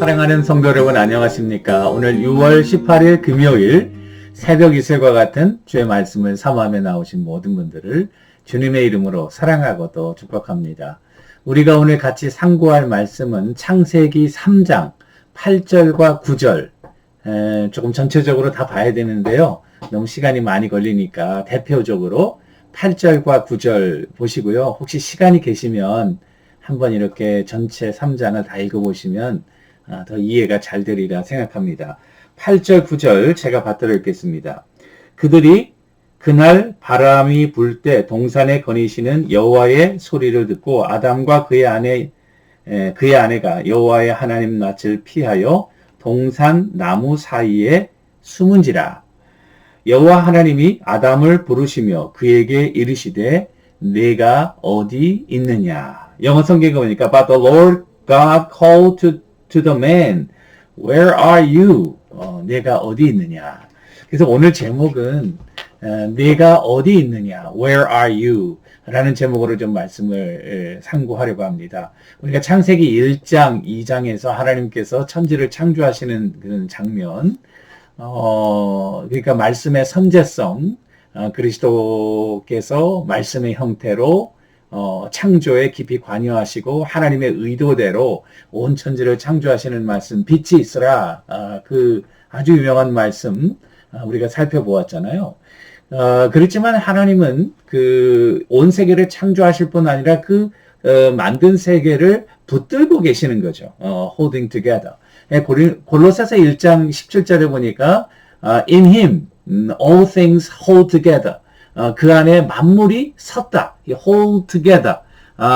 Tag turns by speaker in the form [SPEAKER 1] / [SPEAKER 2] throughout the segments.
[SPEAKER 1] 사랑하는 성도 여러분 안녕하십니까? 오늘 6월 18일 금요일 새벽 이슬과 같은 주의 말씀을 사모하며 나오신 모든 분들을 주님의 이름으로 사랑하고 또 축복합니다. 우리가 오늘 같이 상고할 말씀은 창세기 3장 8절과 9절 조금 전체적으로 다 봐야 되는데요. 너무 시간이 많이 걸리니까 대표적으로 8절과 9절 보시고요. 혹시 시간이 계시면 한번 이렇게 전체 3장을 다 읽어보시면 더 이해가 잘 되리라 생각합니다. 8절, 9절 제가 받들어 읽겠습니다. 그들이 그날 바람이 불 때 동산에 거니시는 여호와의 소리를 듣고 아담과 그의 아내가 여호와의 하나님 낯을 피하여 동산 나무 사이에 숨은지라. 여호와 하나님이 아담을 부르시며 그에게 이르시되 내가 어디 있느냐. 영어 성경에 보니까 But the Lord God called to the man, Where are you? 내가 어디 있느냐. 그래서 오늘 제목은 내가 어디 있느냐, Where are you? 라는 제목으로 좀 말씀을 상고하려고 합니다. 우리가 창세기 1장, 2장에서 하나님께서 천지를 창조하시는 그런 장면, 그러니까 말씀의 선제성, 그리스도께서 말씀의 형태로 창조에 깊이 관여하시고 하나님의 의도대로 온 천지를 창조하시는 말씀, 빛이 있으라, 그 아주 유명한 말씀 우리가 살펴보았잖아요. 그렇지만 하나님은 그 온 세계를 창조하실 뿐 아니라 그 만든 세계를 붙들고 계시는 거죠. holding together. 골로새서 1장 17절에 보니까 in him all things hold together. 그 안에 만물이 섰다. hold together.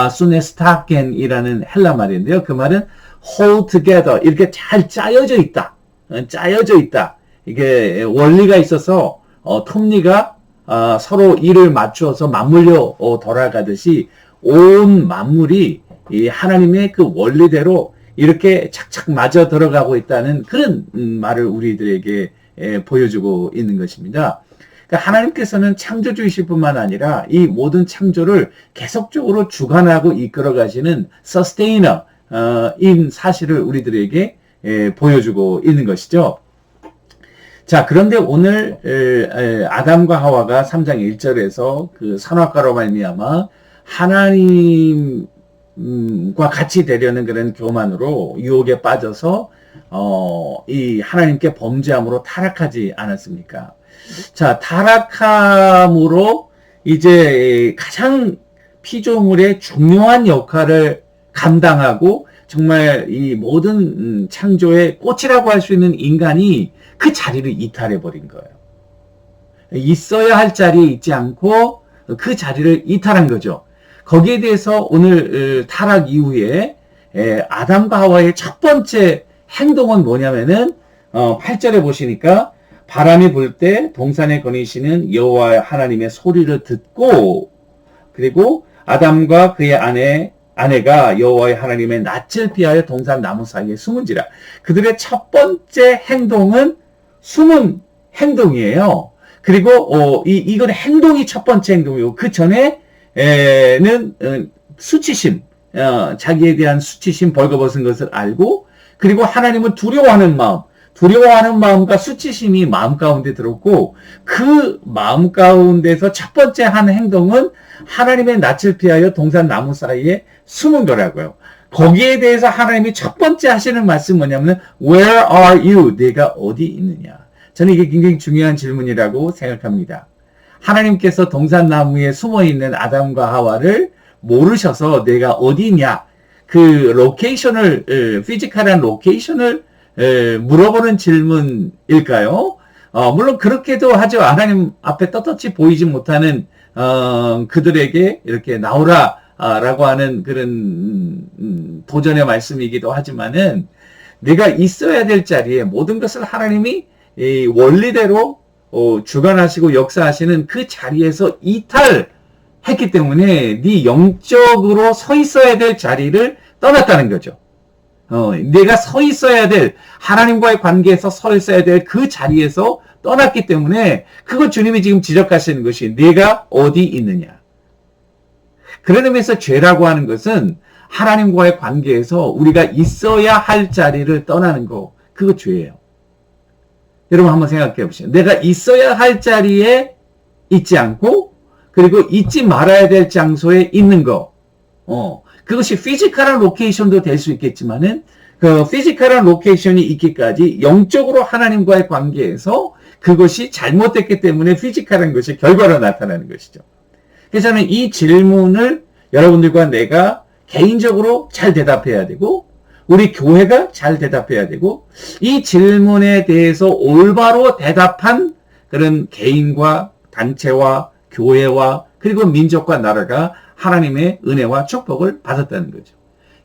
[SPEAKER 1] 수네스타겐이라는 헬라 말인데요. 그 말은 hold together. 이렇게 잘 짜여져 있다. 짜여져 있다. 이게 원리가 있어서 톱니가 서로 일을 맞추어서 맞물려 돌아가듯이 온 만물이 이 하나님의 그 원리대로 이렇게 착착 맞아 들어가고 있다는 그런 말을 우리들에게 보여주고 있는 것입니다. 그러니까 하나님께서는 창조주이실 뿐만 아니라 이 모든 창조를 계속적으로 주관하고 이끌어 가시는 서스테이너인 사실을 우리들에게 보여주고 있는 것이죠. 자, 그런데 오늘 아담과 하와가 3장 1절에서 그 선악과로 말미암아 하나님과 같이 되려는 그런 교만으로 유혹에 빠져서 이 하나님께 범죄함으로 타락하지 않았습니까? 자, 타락함으로 이제 가장 피조물의 중요한 역할을 감당하고 정말 이 모든 창조의 꽃이라고 할 수 있는 인간이 그 자리를 이탈해 버린 거예요. 있어야 할 자리에 있지 않고 그 자리를 이탈한 거죠. 거기에 대해서 오늘 타락 이후에 아담과 하와의 첫 번째 행동은 뭐냐면은 8절에 보시니까 바람이 불 때 동산에 거니시는 여호와 하나님의 소리를 듣고 그리고 아담과 그의 아내가 여호와의 하나님의 낯을 피하여 동산 나무 사이에 숨은지라. 그들의 첫 번째 행동은 숨은 행동이에요. 그리고 이건 행동이 첫 번째 행동이고 그 전에는 수치심, 자기에 대한 수치심, 벌거벗은 것을 알고 그리고 하나님을 두려워하는 마음과 수치심이 마음 가운데 들었고 그 마음 가운데서 첫 번째 한 행동은 하나님의 낯을 피하여 동산 나무 사이에 숨은 거라고요. 거기에 대해서 하나님이 첫 번째 하시는 말씀은 뭐냐면 Where are you? 내가 어디 있느냐? 저는 이게 굉장히 중요한 질문이라고 생각합니다. 하나님께서 동산 나무에 숨어있는 아담과 하와를 모르셔서 내가 어디 있냐? 그 로케이션을, 피지컬한 로케이션을 물어보는 질문일까요? 물론 그렇게도 하죠. 하나님 앞에 떳떳이 보이지 못하는 그들에게 이렇게 나오라 라고 하는 그런 도전의 말씀이기도 하지만은 내가 있어야 될 자리에 모든 것을 하나님이 이 원리대로 주관하시고 역사하시는 그 자리에서 이탈했기 때문에 네 영적으로 서 있어야 될 자리를 떠났다는 거죠. 내가 서 있어야 될 하나님과의 관계에서 서 있어야 될 그 자리에서 떠났기 때문에 그걸 주님이 지금 지적하시는 것이 내가 어디 있느냐. 그런 의미에서 죄라고 하는 것은 하나님과의 관계에서 우리가 있어야 할 자리를 떠나는 거, 그거 죄예요. 여러분 한번 생각해 보시죠. 내가 있어야 할 자리에 있지 않고, 그리고 있지 말아야 될 장소에 있는 거. 그것이 피지컬한 로케이션도 될 수 있겠지만은, 그 피지컬한 로케이션이 있기까지 영적으로 하나님과의 관계에서 그것이 잘못됐기 때문에 피지컬한 것이 결과로 나타나는 것이죠. 그래서 저는 이 질문을 여러분들과 내가 개인적으로 잘 대답해야 되고, 우리 교회가 잘 대답해야 되고, 이 질문에 대해서 올바로 대답한 그런 개인과 단체와 교회와 그리고 민족과 나라가 하나님의 은혜와 축복을 받았다는 거죠.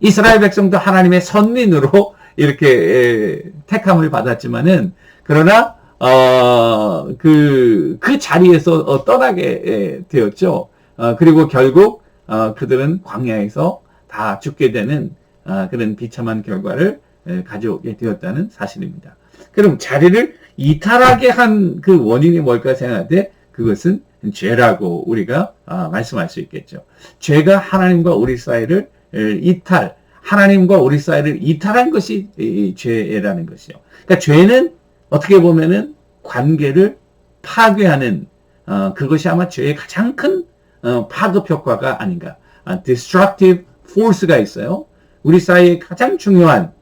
[SPEAKER 1] 이스라엘 백성도 하나님의 선민으로 이렇게 택함을 받았지만은, 그러나 그 자리에서 떠나게 되었죠. 그리고 결국 그들은 광야에서 다 죽게 되는 그런 비참한 결과를 가져오게 되었다는 사실입니다. 그럼 자리를 이탈하게 한 그 원인이 뭘까 생각할 때 그것은 죄라고 우리가 말씀할 수 있겠죠. 죄가 하나님과 우리 사이를 하나님과 우리 사이를 이탈한 것이 죄라는 것이요. 그러니까 죄는 어떻게 보면은 관계를 파괴하는 그것이 아마 죄의 가장 큰 파급 효과가 아닌가. destructive force가 있어요. 우리 사이의 가장 중요한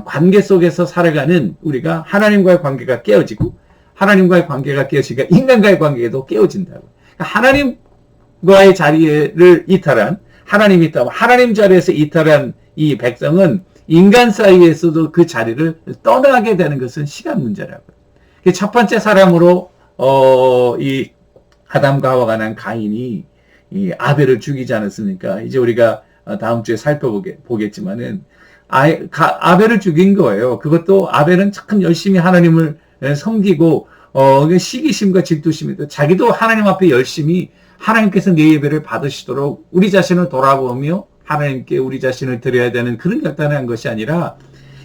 [SPEAKER 1] 관계 속에서 살아가는 우리가 하나님과의 관계가 깨어지고, 하나님과의 관계가 깨어지니까 인간과의 관계도 깨어진다고. 그러니까 하나님과의 자리를 이탈한, 하나님 자리에서 이탈한 이 백성은 인간 사이에서도 그 자리를 떠나게 되는 것은 시간 문제라고요. 첫 번째 사람으로 이 아담과 하와가 난 가인이 이 아벨을 죽이지 않았습니까? 이제 우리가 다음 주에 살펴보겠지만은 아벨을 죽인 거예요. 그것도 아벨은 참 열심히 하나님을 섬기고 시기심과 질투심이, 자기도 하나님 앞에 열심히 하나님께서 내 예배를 받으시도록 우리 자신을 돌아보며 하나님께 우리 자신을 드려야 되는 그런 결단을 한 것이 아니라,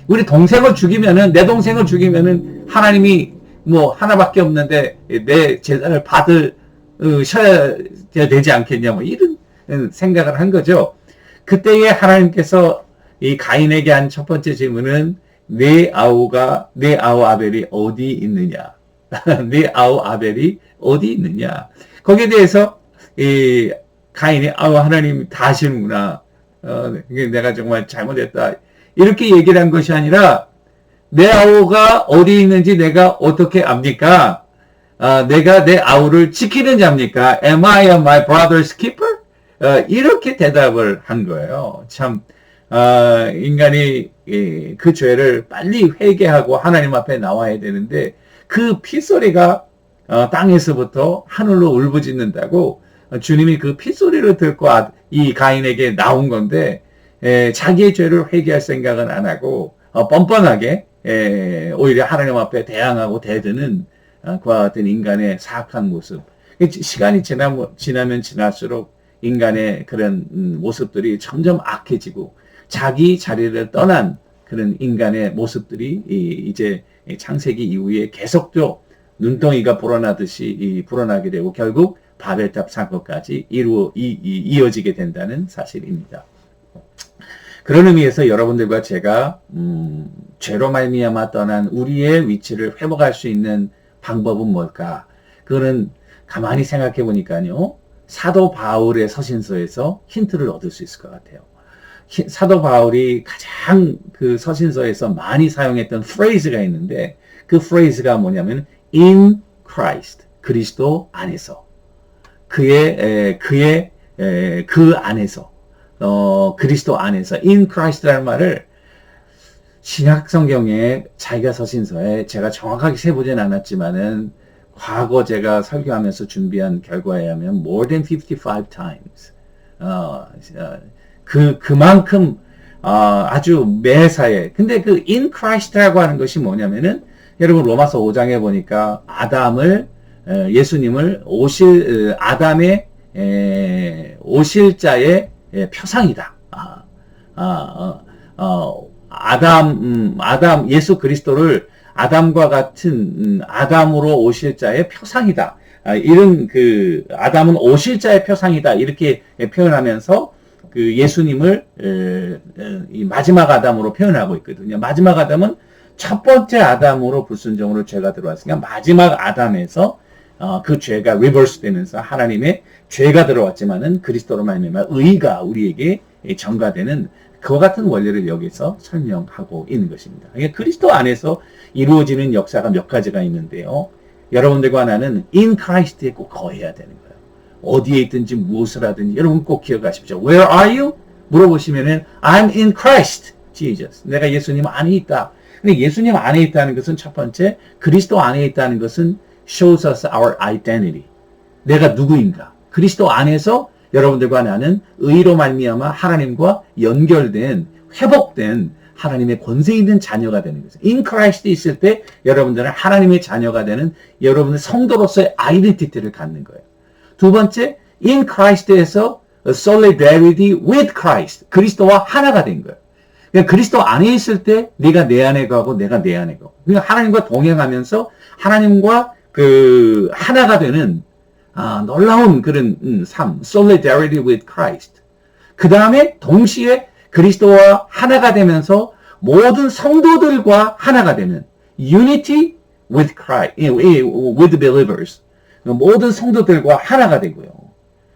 [SPEAKER 1] 우리 동생을 죽이면은, 내 동생을 죽이면은 하나님이 뭐 하나밖에 없는데 내 제사를 받으셔야 되지 않겠냐, 뭐 이런 생각을 한 거죠. 그때에 하나님께서 이 가인에게 한 첫 번째 질문은 내 아우 아벨이 어디 있느냐? 내 아우 아벨이 어디 있느냐? 거기에 대해서 이 가인이 하나님 다 아시는구나. 내가 정말 잘못했다. 이렇게 얘기를 한 것이 아니라, 내 아우가 어디 있는지 내가 어떻게 압니까? 내가 내 아우를 지키는 자입니까? Am I my brother's keeper? 이렇게 대답을 한 거예요. 참, 인간이 그 죄를 빨리 회개하고 하나님 앞에 나와야 되는데, 그 핏소리가 땅에서부터 하늘로 울부짖는다고 주님이 그 핏소리를 듣고 이 가인에게 나온 건데, 자기의 죄를 회개할 생각은 안 하고 뻔뻔하게 오히려 하나님 앞에 대항하고 대드는 그와 같은 인간의 사악한 모습. 시간이 지나면 지날수록 인간의 그런 모습들이 점점 악해지고, 자기 자리를 떠난 그런 인간의 모습들이 이제 창세기 이후에 계속적으로 눈덩이가 불어나듯이 불어나게 되고, 결국 바벨탑 사건까지 이어지게 된다는 사실입니다. 그런 의미에서 여러분들과 제가 죄로 말미암아 떠난 우리의 위치를 회복할 수 있는 방법은 뭘까? 그거는 가만히 생각해 보니까요, 사도 바울의 서신서에서 힌트를 얻을 수 있을 것 같아요. 사도 바울이 가장 그 서신서에서 많이 사용했던 프레이즈가 있는데, 그 프레이즈가 뭐냐면 in Christ, 그리스도 안에서, 그 안에서, 그리스도 안에서, in Christ라는 말을 신약 성경에 자기가 서신서에 제가 정확하게 세보진 않았지만은 과거 제가 설교하면서 준비한 결과에 하면 more than 55 times 그만큼 아주 매사에. 근데 그 in Christ라고 하는 것이 뭐냐면은, 여러분 로마서 5장에 보니까 예수님을 아담의 오실 자의 표상이다. 예수 그리스도를 아담과 같은 아담으로 오실 자의 표상이다. 이런 아담은 오실 자의 표상이다. 이렇게 표현하면서 그 예수님을 이 마지막 아담으로 표현하고 있거든요. 마지막 아담은 첫 번째 아담으로 불순종으로 죄가 들어왔으니까 마지막 아담에서 그 죄가 리버스 되면서 하나님의 죄가 들어왔지만은 그리스도로 말미암아 의가 우리에게 전가되는 그와 같은 원리를 여기서 설명하고 있는 것입니다. 그러니까 그리스도 안에서 이루어지는 역사가 몇 가지가 있는데요. 여러분들과 나는 in Christ에 꼭 거해야 되는 거예요. 어디에 있든지 무엇을 하든지 여러분 꼭 기억하십시오. Where are you? 물어보시면은 I'm in Christ Jesus. 내가 예수님 안에 있다. 근데 예수님 안에 있다는 것은 첫 번째, 그리스도 안에 있다는 것은 shows us our identity. 내가 누구인가? 그리스도 안에서 여러분들과 나는 의로 말미암아 하나님과 연결된, 회복된 하나님의 권세 있는 자녀가 되는 거죠. In Christ 있을 때 여러분들은 하나님의 자녀가 되는 여러분의 성도로서의 아이덴티티를 갖는 거예요. 두 번째, in Christ에서 solidarity with Christ. 그리스도와 하나가 된 거예요. 그러니까 그리스도 안에 있을 때 네가 내 안에 가고 내가 내 안에 가고. 그러니까 하나님과 동행하면서 하나님과 그 하나가 되는 놀라운 그런 삶, solidarity with Christ. 그 다음에 동시에 그리스도와 하나가 되면서 모든 성도들과 하나가 되는 unity with Christ, with believers. 모든 성도들과 하나가 되고요.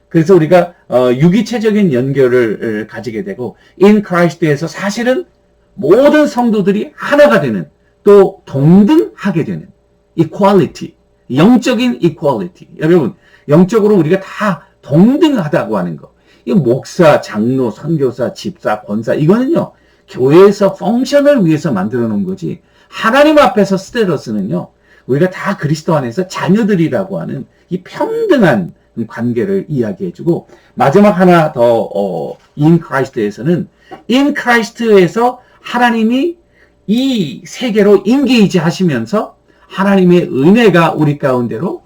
[SPEAKER 1] 그래서 우리가 유기체적인 연결을 가지게 되고 in Christ에서 사실은 모든 성도들이 하나가 되는 또 동등하게 되는 equality, 영적인 equality. 여러분 영적으로 우리가 다 동등하다고 하는 거. 이 목사, 장로, 선교사, 집사, 권사 이거는요. 교회에서 펑션을 위해서 만들어 놓은 거지. 하나님 앞에서 스테러스는요. 우리가 다 그리스도 안에서 자녀들이라고 하는 이 평등한 관계를 이야기해주고 마지막 하나 더 in Christ에서는 in Christ에서 하나님이 이 세계로 인게이지 하시면서 하나님의 은혜가 우리 가운데로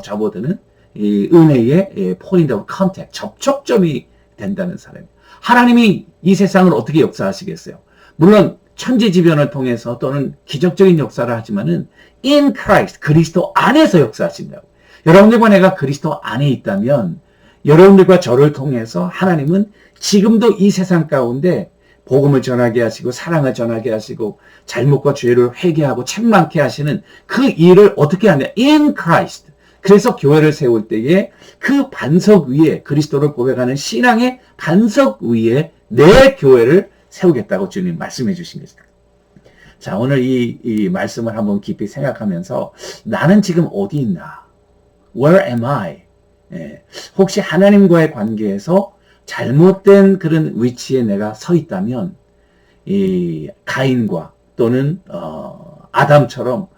[SPEAKER 1] 접어드는 이 은혜의 point of contact, 접촉점이 된다는 사람. 하나님이 이 세상을 어떻게 역사하시겠어요? 물론 천지지변을 통해서 또는 기적적인 역사를 하지만은 in Christ, 그리스도 안에서 역사하신다고. 여러분들과 내가 그리스도 안에 있다면 여러분들과 저를 통해서 하나님은 지금도 이 세상 가운데 복음을 전하게 하시고 사랑을 전하게 하시고 잘못과 죄를 회개하고 책망케 하시는 그 일을 어떻게 하냐? in Christ. 그래서 교회를 세울 때에 그 반석 위에 그리스도를 고백하는 신앙의 반석 위에 내 교회를 세우겠다고 주님 말씀해 주신 것입니다. 자, 오늘 이 말씀을 한번 깊이 생각하면서 나는 지금 어디 있나? Where am I? 혹시 하나님과의 관계에서 잘못된 그런 위치에 내가 서 있다면 이 가인과 또는 아담처럼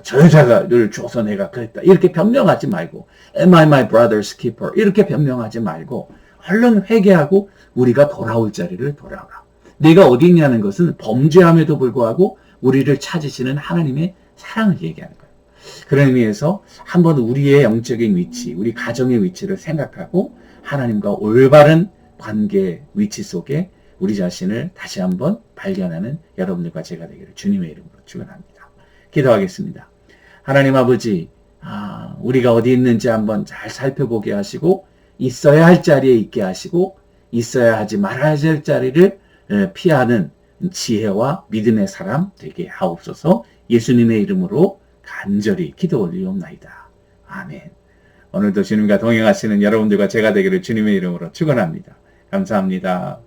[SPEAKER 1] 저 여자를 줘서 내가 그랬다 이렇게 변명하지 말고 Am I my brother's keeper? 이렇게 변명하지 말고 얼른 회개하고 우리가 돌아올 자리를 돌아오라. 내가 어디 있냐는 것은 범죄함에도 불구하고 우리를 찾으시는 하나님의 사랑을 얘기하는 거예요. 그런 의미에서 한번 우리의 영적인 위치, 우리 가정의 위치를 생각하고 하나님과 올바른 관계 위치 속에 우리 자신을 다시 한번 발견하는 여러분들과 제가 되기를 주님의 이름으로 축원합니다. 기도하겠습니다. 하나님 아버지, 우리가 어디 있는지 한번 잘 살펴보게 하시고 있어야 할 자리에 있게 하시고 있어야 하지 말아야 할 자리를 피하는 지혜와 믿음의 사람 되게 하옵소서. 예수님의 이름으로 간절히 기도 올리옵나이다. 아멘. 오늘도 주님과 동행하시는 여러분들과 제가 되기를 주님의 이름으로 축원합니다. 감사합니다.